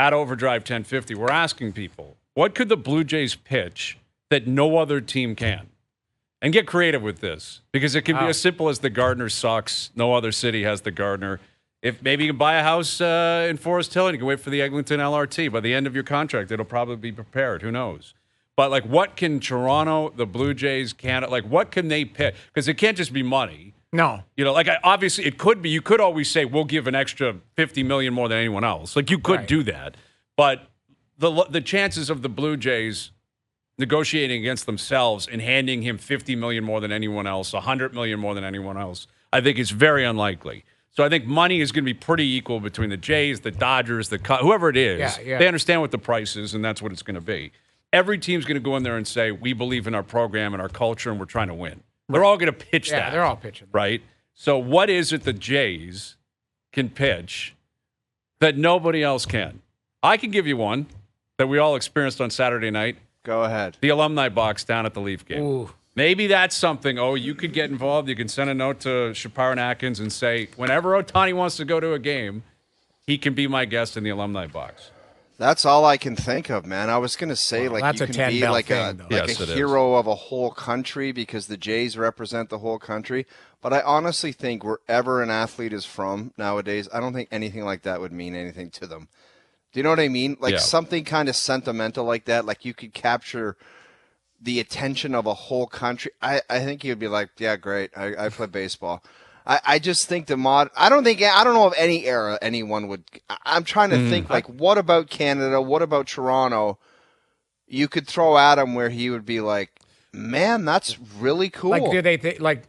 at Overdrive 1050, we're asking people, what could the Blue Jays pitch that no other team can? And get creative with this, because it can be as simple as the Gardner sucks. No other city has the Gardner. If maybe you can buy a house in Forest Hill and you can wait for the Eglinton LRT. By the end of your contract, it'll probably be prepared. Who knows? But like, what can Toronto, the Blue Jays, Canada, like, what can they pitch? Because it can't just be money. No. You know, like, obviously it could be. You could always say we'll give an extra $50 million more than anyone else. Like, you could do that, but the chances of the Blue Jays negotiating against themselves and handing him $50 million more than anyone else, $100 million more than anyone else, I think is very unlikely. So I think money is going to be pretty equal between the Jays, the Dodgers, whoever it is. Yeah. They understand what the price is, and that's what it's going to be. Every team's going to go in there and say, we believe in our program and our culture, and we're trying to win. They're all going to pitch that. Yeah, they're all pitching. Right? So what is it the Jays can pitch that nobody else can? I can give you one that we all experienced on Saturday night. Go ahead. The alumni box down at the Leaf game. Ooh. Maybe that's something. Oh, you could get involved. You can send a note to Shapiro and Atkins and say, whenever Ohtani wants to go to a game, he can be my guest in the alumni box. That's all I can think of, man. I was going to say, Well, like, that's you a can 10 be bell like thing, though. Yes, a it is. hero of a whole country because the Jays represent the whole country. But I honestly think wherever an athlete is from nowadays, I don't think anything like that would mean anything to them. Do you know what I mean? Like something kind of sentimental like that, like you could capture the attention of a whole country. I think you'd be like, yeah, great. I play baseball. I just think I don't know of any era anyone would. I'm trying to think, like, what about Canada? What about Toronto? You could throw at him where he would be like, man, that's really cool. Like, do they like,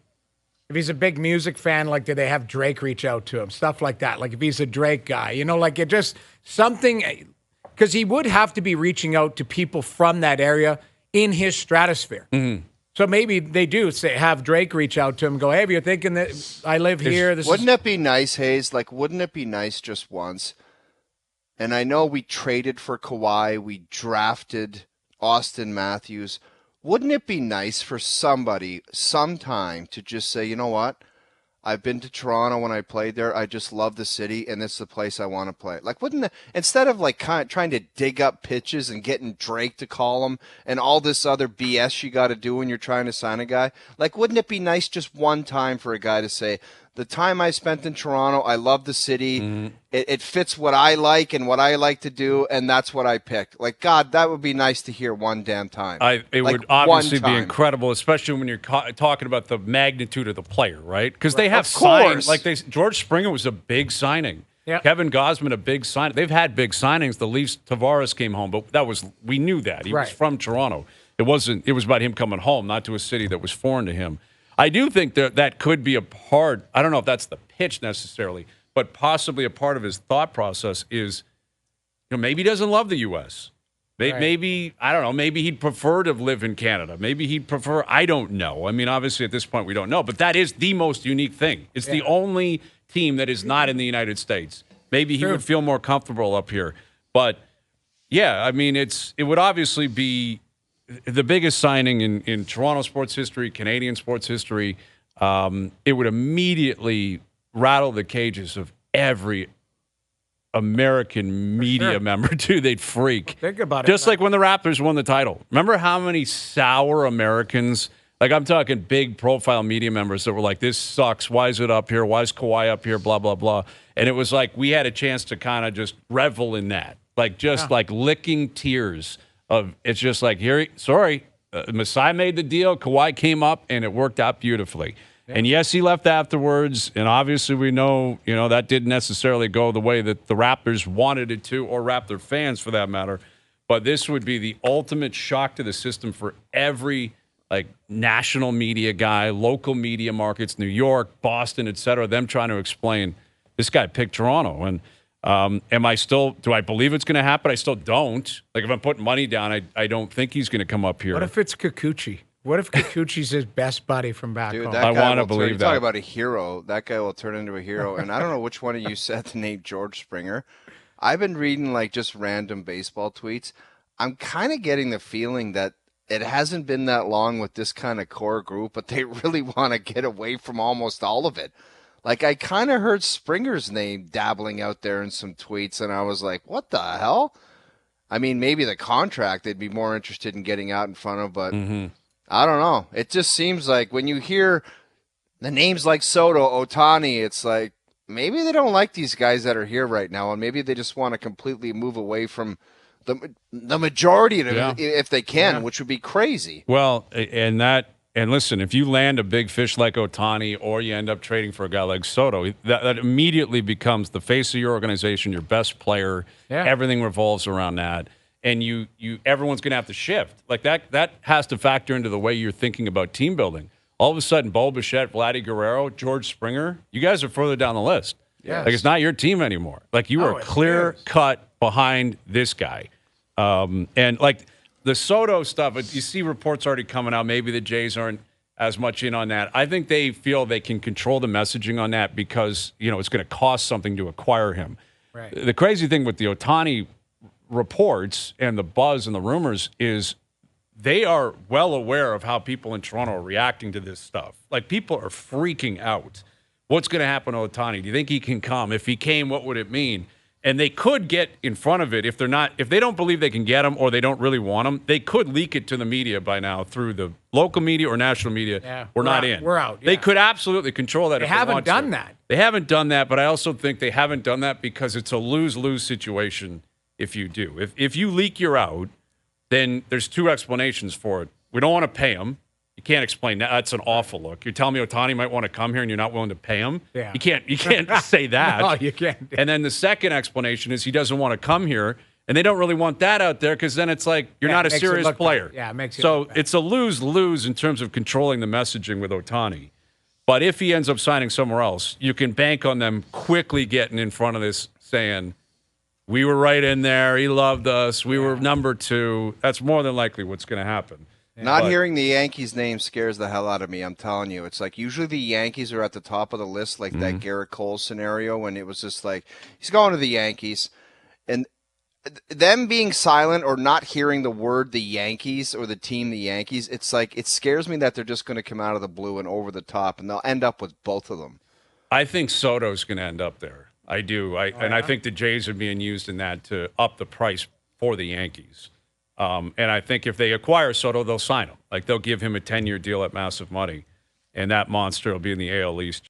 if he's a big music fan, like, do they have Drake reach out to him? Stuff like that. Like, if he's a Drake guy, you know, like, it just something, because he would have to be reaching out to people from that area in his stratosphere. Mm-hmm. So maybe they do say, have Drake reach out to him and go, hey, if you're thinking that I live here. Wouldn't it be nice, Hayes? Like, wouldn't it be nice just once? And I know we traded for Kawhi. We drafted Austin Matthews. Wouldn't it be nice for somebody sometime to just say, you know what? I've been to Toronto when I played there. I just love the city, and this is the place I want to play. Like, instead of like trying to dig up pitches and getting Drake to call them and all this other BS you got to do when you're trying to sign a guy, like, wouldn't it be nice just one time for a guy to say, the time I spent in Toronto, I love the city. Mm-hmm. It fits what I like and what I like to do, and that's what I picked. Like, God, that would be nice to hear one damn time. It would obviously be incredible, especially when you're talking about the magnitude of the player, right? Because they have signed, like George Springer was a big signing. Yep. Kevin Gausman, a big signing. They've had big signings. The Leafs, Tavares came home, but we knew that. He was from Toronto. It was about him coming home, not to a city that was foreign to him. I do think that could be a part. I don't know if that's the pitch necessarily, but possibly a part of his thought process is, you know, maybe he doesn't love the U.S. Maybe, I don't know, maybe he'd prefer to live in Canada. Maybe he'd prefer, I don't know. I mean, obviously at this point we don't know, but that is the most unique thing. It's the only team that is not in the United States. Maybe he would feel more comfortable up here. But, yeah, I mean, it would obviously be the biggest signing in Toronto sports history, Canadian sports history. It would immediately rattle the cages of every American media member, too. They'd freak. Think about it. Just like when the Raptors won the title. Remember how many sour Americans, like I'm talking big profile media members that were like, this sucks. Why is it up here? Why is Kawhi up here? Blah, blah, blah. And it was like we had a chance to kind of just revel in that. Like just like licking tears. It's just like, Masai made the deal, Kawhi came up, and it worked out beautifully. Yeah. And yes, he left afterwards, and obviously we know, that didn't necessarily go the way that the Raptors wanted it to, or Raptor fans for that matter. But this would be the ultimate shock to the system for every national media guy, local media markets, New York, Boston, et cetera, them trying to explain this guy picked Toronto. And do I believe it's going to happen? I still don't. Like, if I'm putting money down, I don't think he's going to come up here. What if it's Kikuchi? What if Kikuchi's his best buddy from back home? I want to believe that. Talk about a hero. That guy will turn into a hero. And I don't know which one of you said the name George Springer. I've been reading, just random baseball tweets. I'm kind of getting the feeling that it hasn't been that long with this kind of core group, but they really want to get away from almost all of it. Like, I kind of heard Springer's name dabbling out there in some tweets, and I was like, what the hell? I mean, maybe the contract they'd be more interested in getting out in front of, but I don't know. It just seems like when you hear the names like Soto, Ohtani, it's like maybe they don't like these guys that are here right now, and maybe they just want to completely move away from the majority of it if they can, which would be crazy. Well, and listen, if you land a big fish like Ohtani or you end up trading for a guy like Soto, that immediately becomes the face of your organization, your best player. Yeah. Everything revolves around that. And everyone's going to have to shift. Like that has to factor into the way you're thinking about team building. All of a sudden, Bo Bichette, Vladdy Guerrero, George Springer, you guys are further down the list. Yes. Like it's not your team anymore. Like you are clear cut behind this guy. And like the Soto stuff, you see reports already coming out. Maybe the Jays aren't as much in on that. I think they feel they can control the messaging on that because, it's going to cost something to acquire him. Right. The crazy thing with the Ohtani reports and the buzz and the rumors is they are well aware of how people in Toronto are reacting to this stuff. Like people are freaking out. What's going to happen to Ohtani? Do you think he can come? If he came, what would it mean? And they could get in front of it if they don't believe they can get him or they don't really want him. They could leak it to the media by now through the local media or national media. Yeah, we're not in. We're out. Yeah. They could absolutely control that. They haven't done that. They haven't done that, but I also think they haven't done that because it's a lose-lose situation if you do. If you leak you're out, then there's two explanations for it. We don't want to pay him. You can't explain that. That's an awful look. You're telling me Ohtani might want to come here and you're not willing to pay him? Yeah. You can't say that. No, you can't. And then the second explanation is he doesn't want to come here, and they don't really want that out there because then it's like you're not a serious player. Yeah, it makes it so it's a lose-lose in terms of controlling the messaging with Ohtani. But if he ends up signing somewhere else, you can bank on them quickly getting in front of this saying, we were right in there. He loved us. We were number 2. That's more than likely what's going to happen. Not hearing the Yankees' name scares the hell out of me, I'm telling you. It's like usually the Yankees are at the top of the list, like that Garrett Cole scenario when it was just like, he's going to the Yankees. And them being silent or not hearing the word the Yankees or the team the Yankees, it's like it scares me that they're just going to come out of the blue and over the top, and they'll end up with both of them. I think Soto's going to end up there. I do. And I think the Jays are being used in that to up the price for the Yankees. And I think if they acquire Soto, they'll sign him. Like they'll give him a 10-year deal at massive money, and that monster will be in the AL East.